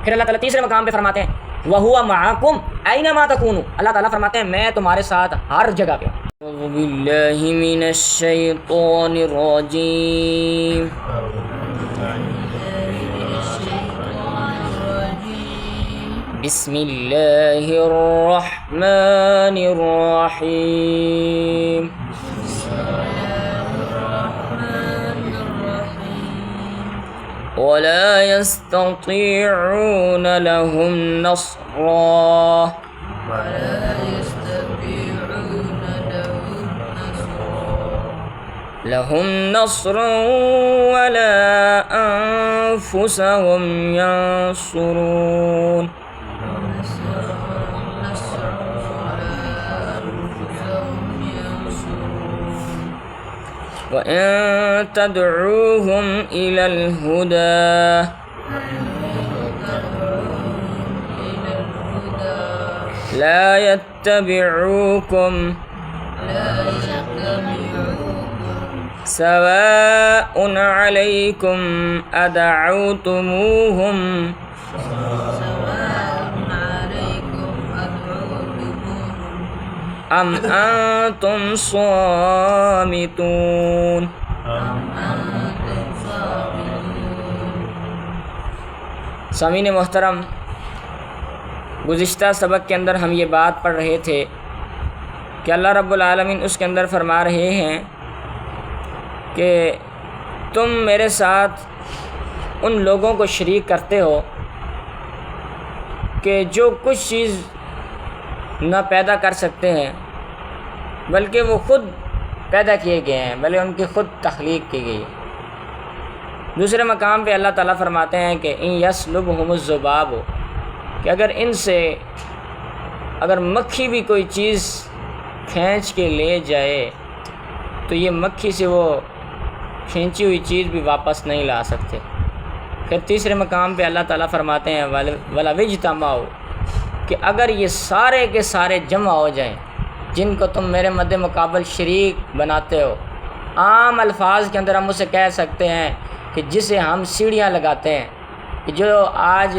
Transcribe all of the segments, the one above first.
پھر اللہ تعالیٰ تیسرے مقام پہ فرماتے ہیں وَهُوَ مَعَكُمْ أَيْنَمَا تَكُونُوا، اللہ تعالیٰ فرماتے ہیں میں تمہارے ساتھ ہر جگہ پہ ہوں۔ اعوذ باللہ من الشیطان الرجیم، بسم اللہ الرحمن الرحیم، ولا يستطيعون لهم نصرا ولا أنفسهم ينصرون۔ وَإِن تَدْعُوهُمْ إِلَى الْهُدَى لَا يَتَّبِعُوكُمْ سَوَاءٌ عَلَيْكُمْ أَدَعَوْتُمُوهُمْ أَمْ أَنْتُمْ صَامِتُونَ۔ سامعین محترم، گزشتہ سبق کے اندر ہم یہ بات پڑھ رہے تھے کہ اللہ رب العالمین اس کے اندر فرما رہے ہیں کہ تم میرے ساتھ ان لوگوں کو شریک کرتے ہو کہ جو کچھ چیز نہ پیدا کر سکتے ہیں بلکہ وہ خود پیدا کیے گئے ہیں، بلکہ ان کی خود تخلیق کی گئی ہے۔ دوسرے مقام پہ اللہ تعالیٰ فرماتے ہیں کہ ان یسلبہم الذباب، کہ اگر ان سے مکھی بھی کوئی چیز کھینچ کے لے جائے تو یہ مکھی سے وہ کھینچی ہوئی چیز بھی واپس نہیں لا سکتے۔ پھر تیسرے مقام پہ اللہ تعالیٰ فرماتے ہیں وَلَوِ اجْتَمَعُوا، کہ اگر یہ سارے کے سارے جمع ہو جائیں جن کو تم میرے مد مقابل شریک بناتے ہو، عام الفاظ کے اندر ہم اسے کہہ سکتے ہیں کہ جسے ہم سیڑھیاں لگاتے ہیں، کہ جو آج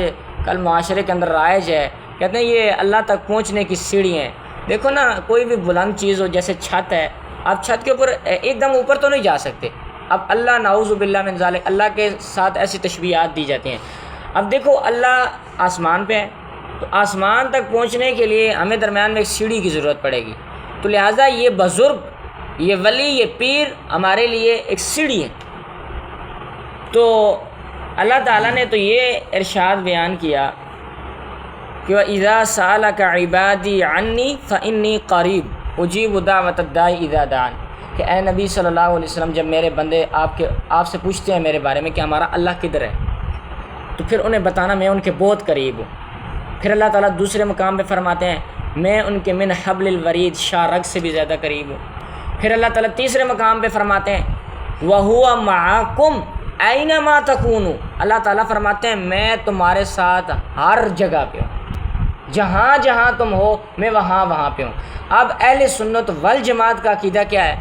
کل معاشرے کے اندر رائج ہے، کہتے ہیں یہ اللہ تک پہنچنے کی سیڑھی ہیں۔ دیکھو نا، کوئی بھی بلند چیز ہو جیسے چھت ہے، آپ چھت کے اوپر ایک دم اوپر تو نہیں جا سکتے، اب اللہ نعوذ باللہ من ذالک، اللہ کے ساتھ ایسی تشبیہات دی جاتی ہیں۔ اب دیکھو اللہ آسمان پہ ہے تو آسمان تک پہنچنے کے لیے ہمیں درمیان میں ایک سیڑھی کی ضرورت پڑے گی، تو لہٰذا یہ بزرگ، یہ ولی، یہ پیر ہمارے لیے ایک سیڑھی ہے۔ تو اللہ تعالیٰ نے تو یہ ارشاد بیان کیا کہ وَإِذَا سَأَلَكَ عِبَادِي عَنِّي فَإِنِّي قَرِيبٌ أُجِيبُ دَعْوَةَ الدَّاعِ إِذَا دَعَانِ، کہ اے نبی صلی اللہ علیہ وسلم جب میرے بندے آپ سے پوچھتے ہیں میرے بارے میں کہ ہمارا اللہ کدھر ہے، تو پھر انہیں بتانا میں ان کے بہت قریب ہوں۔ پھر اللہ تعالیٰ دوسرے مقام پہ فرماتے ہیں میں ان کے من حبل الورید، شاہ رگ سے بھی زیادہ قریب ہوں۔ پھر اللہ تعالیٰ تیسرے مقام پہ فرماتے ہیں وَهُوَ مَعَكُمْ أَيْنَمَا تَكُونُوا، اللہ تعالیٰ فرماتے ہیں میں تمہارے ساتھ ہر جگہ پہ ہوں، جہاں جہاں تم ہو میں وہاں وہاں پہ ہوں۔ اب اہل سنت والجماعت کا عقیدہ کیا ہے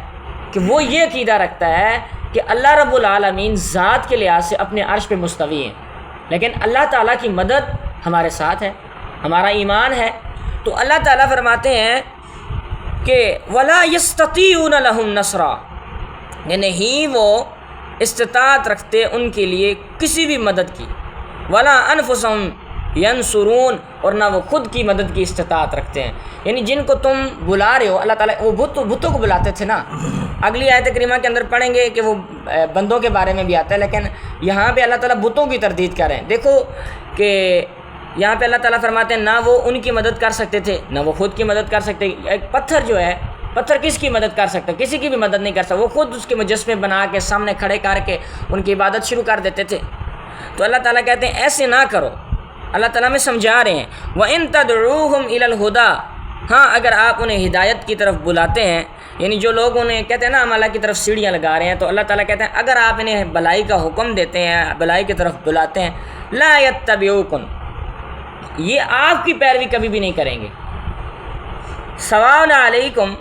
کہ وہ یہ عقیدہ رکھتا ہے کہ اللہ رب العالمین ذات کے لحاظ سے اپنے عرش پہ مستوی ہیں، لیکن اللہ تعالیٰ کی مدد ہمارے ساتھ ہے، ہمارا ایمان ہے۔ تو اللہ تعالیٰ فرماتے ہیں کہ وَلَا يَسْتَطِيعُونَ لَهُمْ نَصْرًا، کہ نہیں وہ استطاعت رکھتے ان کے لیے کسی بھی مدد کی، وَلَا أَنفُسَهُمْ يَنصُرُونَ، اور نہ وہ خود کی مدد کی استطاعت رکھتے ہیں۔ یعنی جن کو تم بلا رہے ہو، اللہ تعالیٰ وہ بتوں کو بلاتے تھے نا، اگلی آیت کریمہ کے اندر پڑھیں گے کہ وہ بندوں کے بارے میں بھی آتا ہے، لیکن یہاں پہ اللہ تعالیٰ بتوں کی تردید کر رہے ہیں۔ دیکھو کہ یہاں پہ اللہ تعالیٰ فرماتے ہیں نہ وہ ان کی مدد کر سکتے تھے نہ وہ خود کی مدد کر سکتے۔ ایک پتھر جو ہے، پتھر کس کی مدد کر سکتا ہے؟ کسی کی بھی مدد نہیں کر سکتا، وہ خود اس کے مجسمے بنا کے سامنے کھڑے کر کے ان کی عبادت شروع کر دیتے تھے۔ تو اللہ تعالیٰ کہتے ہیں ایسے نہ کرو، اللہ تعالیٰ میں سمجھا رہے ہیں وَإِن تَدْعُوهُمْ إِلَى الْهُدَى، ہاں اگر آپ انہیں ہدایت کی طرف بلاتے ہیں، یعنی جو لوگ انہیں کہتے ہیں نا ہم اللہ کی طرف سیڑھیاں لگا رہے ہیں، تو اللہ تعالیٰ کہتے ہیں اگر آپ انہیں بلائی کا حکم دیتے ہیں، بلائی کی طرف بلاتے ہیں، لَا يَتَّبِعُوكُمْ، یہ آپ کی پیروی کبھی بھی نہیں کریں گے۔ سواء علیکم،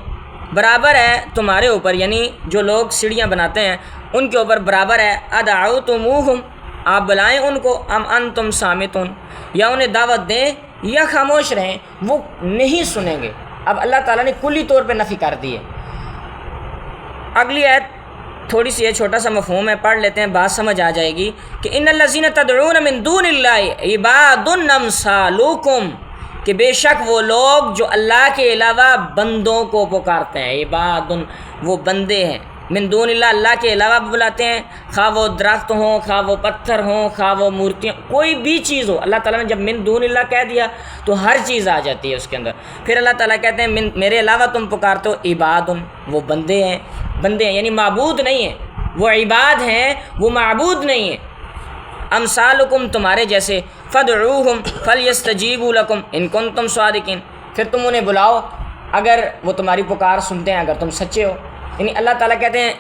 برابر ہے تمہارے اوپر، یعنی جو لوگ سیڑھیاں بناتے ہیں ان کے اوپر برابر ہے، ادعوتموہم، آپ بلائیں ان کو، ام انتم صامتون، یا انہیں دعوت دیں یا خاموش رہیں، وہ نہیں سنیں گے۔ اب اللہ تعالیٰ نے کلی طور پہ نفی کر دی ہے۔ اگلی آیت تھوڑی سی ہے، چھوٹا سا مفہوم ہے، پڑھ لیتے ہیں، بات سمجھ آ جائے گی کہ ان الذین تدعون من دون اللہ عباد امثالکم، کہ بے شک وہ لوگ جو اللہ کے علاوہ بندوں کو پکارتے ہیں، عباد وہ بندے ہیں، من دون اللہ اللہ کے علاوہ بلاتے ہیں، خواہ وہ درخت ہوں، خواہ وہ پتھر ہوں، خواہ وہ مورتیاں، کوئی بھی چیز ہو۔ اللہ تعالیٰ نے جب من دون اللہ کہہ دیا تو ہر چیز آ جاتی ہے اس کے اندر۔ پھر اللہ تعالیٰ کہتے ہیں میرے علاوہ تم پکارتے ہو، عباد وہ بندے ہیں، بندے ہیں یعنی معبود نہیں ہیں، وہ عباد ہیں، وہ معبود نہیں ہیں۔ امثالکم تمہارے جیسے، فدعوہم فلیستجیبوا لکم ان کنتم صادقین، پھر تم انہیں بلاؤ اگر وہ تمہاری پکار سنتے ہیں، اگر تم سچے ہو۔ یعنی اللہ تعالیٰ کہتے ہیں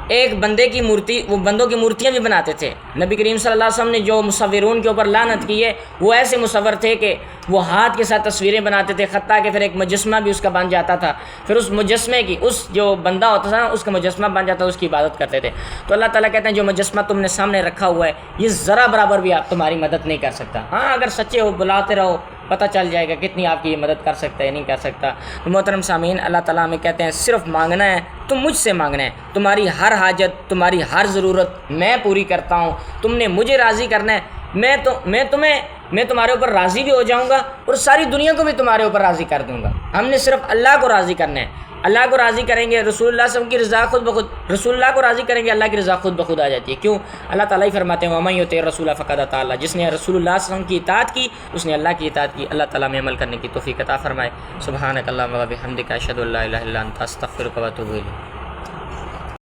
ایک بندے کی مورتی، وہ بندوں کی مورتیاں بھی بناتے تھے۔ نبی کریم صلی اللہ علیہ وسلم نے جو مصورون کے اوپر لعنت کی ہے وہ ایسے مصور تھے کہ وہ ہاتھ کے ساتھ تصویریں بناتے تھے، حتیٰ کہ پھر ایک مجسمہ بھی اس کا بن جاتا تھا، پھر اس مجسمے کی، اس جو بندہ ہوتا تھا نا اس کا مجسمہ بن جاتا تھا، اس کی عبادت کرتے تھے۔ تو اللہ تعالیٰ کہتے ہیں جو مجسمہ تم نے سامنے رکھا ہوا ہے یہ ذرا برابر بھی آپ تمہاری مدد نہیں کر سکتا۔ ہاں اگر سچے ہو بلاتے رہو، پتہ چل جائے گا کتنی آپ کی یہ مدد کر سکتا ہے نہیں کر سکتا۔ تو محترم سامعین، اللہ تعالیٰ ہمیں کہتے ہیں صرف مانگنا ہے، تم مجھ سے مانگنا ہے، تمہاری ہر حاجت، تمہاری ہر ضرورت میں پوری کرتا ہوں، تم نے مجھے راضی کرنا ہے، میں تمہارے اوپر راضی بھی ہو جاؤں گا اور ساری دنیا کو بھی تمہارے اوپر راضی کر دوں گا۔ ہم نے صرف اللہ کو راضی کرنا ہے، اللہ کو راضی کریں گے، رسول اللہ صلی اللہ علیہ وسلم کی رضا خود بخود، رسول اللہ کو راضی کریں گے، اللہ کی رضا خود بخود آ جاتی ہے۔ کیوں؟ اللہ تعالیٰ ہی فرماتے ہیں وَمَن يُطِعِ الرَّسُولَ فَقَدْ أَطَاعَ اللَّهَ، جس نے رسول اللہ صلی اللہ علیہ وسلم کی اطاعت کی اس نے اللہ کی اطاعت کی۔ اللہ تعالیٰ میں عمل کرنے کی توفیق عطا فرمائے۔ سبحانک اللہم و بحمدک، اشہد ان لا الہ الا انت، استغفرک و اتوب الیک۔